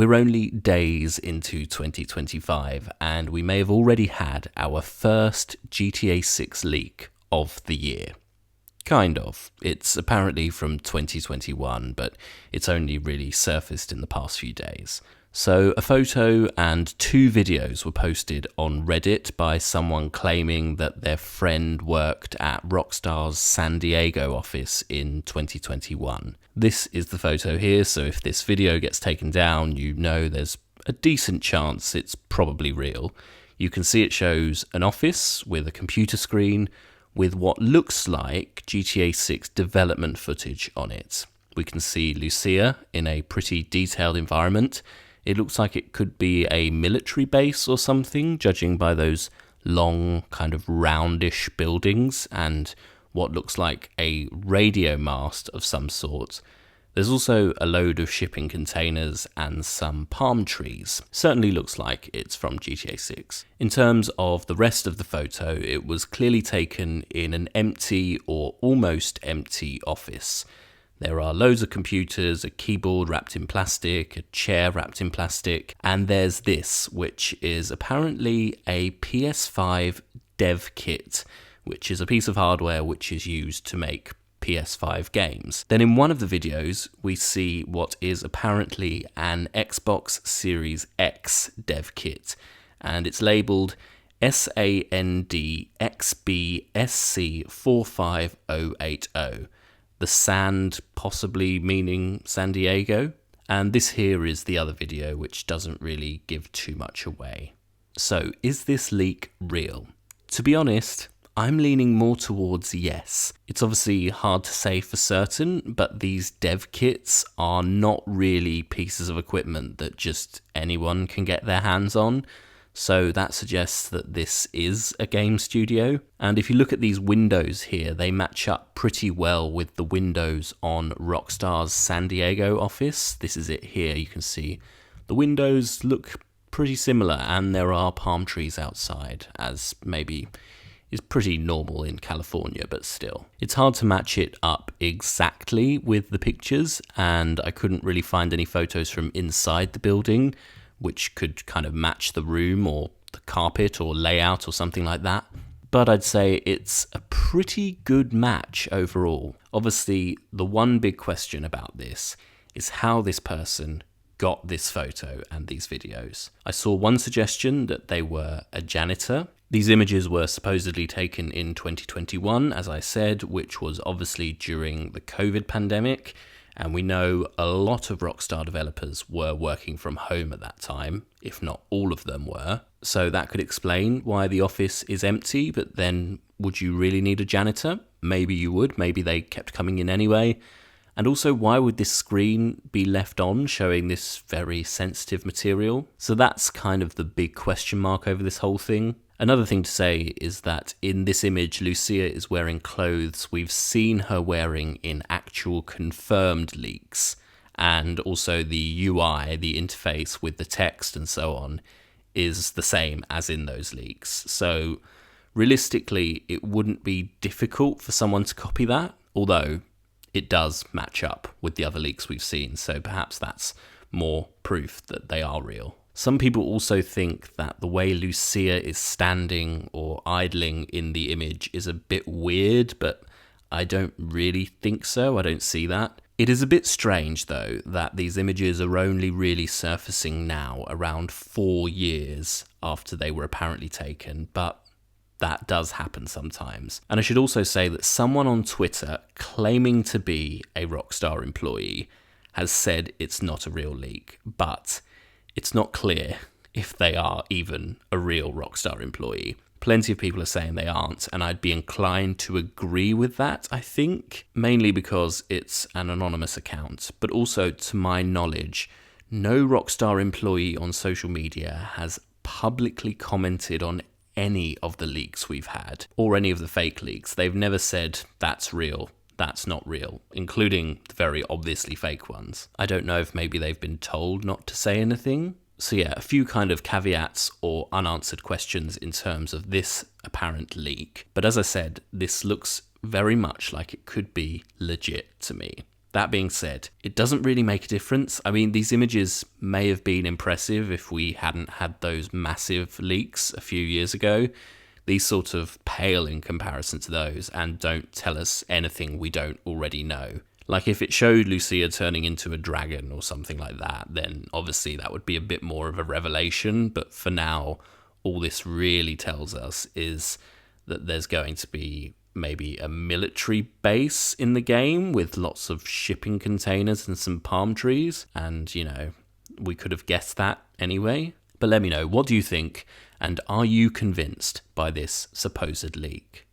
We're only days into 2025, and we may have already had our first GTA 6 leak of the year. Kind of. It's apparently from 2021, but it's only really surfaced in the past few days. So a photo and 2 videos were posted on Reddit by someone claiming that their friend worked at Rockstar's San Diego office in 2021. This is the photo here, so if this video gets taken down, you know there's a decent chance it's probably real. You can see it shows an office with a computer screen with what looks like GTA 6 development footage on it. We can see Lucia in a pretty detailed environment. It looks like it could be a military base or something, judging by those long, kind of roundish buildings and what looks like a radio mast of some sort. There's also a load of shipping containers and some palm trees. Certainly looks like it's from GTA 6. In terms of the rest of the photo, it was clearly taken in an empty or almost empty office. There are loads of computers, a keyboard wrapped in plastic, a chair wrapped in plastic, and there's this, which is apparently a PS5 dev kit, which is a piece of hardware which is used to make PS5 games. Then in one of the videos, we see what is apparently an Xbox Series X dev kit, and it's labelled SANDXBSC45080. The sand possibly meaning San Diego. And this here is the other video, which doesn't really give too much away. So, is this leak real? To be honest, I'm leaning more towards yes. It's obviously hard to say for certain, but these dev kits are not really pieces of equipment that just anyone can get their hands on. So that suggests that this is a game studio. And if you look at these windows here, they match up pretty well with the windows on Rockstar's San Diego office. This is it here. You can see the windows look pretty similar, and there are palm trees outside, as maybe is pretty normal in California, but still. It's hard to match it up exactly with the pictures, and I couldn't really find any photos from inside the building which could kind of match the room or the carpet or layout or something like that. But I'd say it's a pretty good match overall. Obviously, the one big question about this is how this person got this photo and these videos. I saw one suggestion that they were a janitor. These images were supposedly taken in 2021, as I said, which was obviously during the COVID pandemic. And we know a lot of Rockstar developers were working from home at that time, if not all of them were. So that could explain why the office is empty, but then would you really need a janitor? Maybe you would, maybe they kept coming in anyway. And also, why would this screen be left on showing this very sensitive material? So that's kind of the big question mark over this whole thing. Another thing to say is that in this image, Lucia is wearing clothes we've seen her wearing in actual confirmed leaks. And also the UI, the interface with the text and so on, is the same as in those leaks. So realistically, it wouldn't be difficult for someone to copy that, although it does match up with the other leaks we've seen. So perhaps that's more proof that they are real. Some people also think that the way Lucia is standing or idling in the image is a bit weird, but I don't really think so. I don't see that. It is a bit strange, though, that these images are only really surfacing now, around 4 years after they were apparently taken, but that does happen sometimes. And I should also say that someone on Twitter claiming to be a Rockstar employee has said it's not a real leak, but it's not clear if they are even a real Rockstar employee. Plenty of people are saying they aren't, and I'd be inclined to agree with that, I think, mainly because it's an anonymous account, but also, to my knowledge, no Rockstar employee on social media has publicly commented on any of the leaks we've had, or any of the fake leaks. They've never said, that's real, that's not real, including the very obviously fake ones. I don't know if maybe they've been told not to say anything. So yeah, a few kind of caveats or unanswered questions in terms of this apparent leak. But as I said, this looks very much like it could be legit to me. That being said, it doesn't really make a difference. I mean, these images may have been impressive if we hadn't had those massive leaks a few years ago. These sort of pale in comparison to those and don't tell us anything we don't already know. Like if it showed Lucia turning into a dragon or something like that, then obviously that would be a bit more of a revelation. But for now, all this really tells us is that there's going to be maybe a military base in the game with lots of shipping containers and some palm trees. And, we could have guessed that anyway. But let me know, what do you think? And are you convinced by this supposed leak?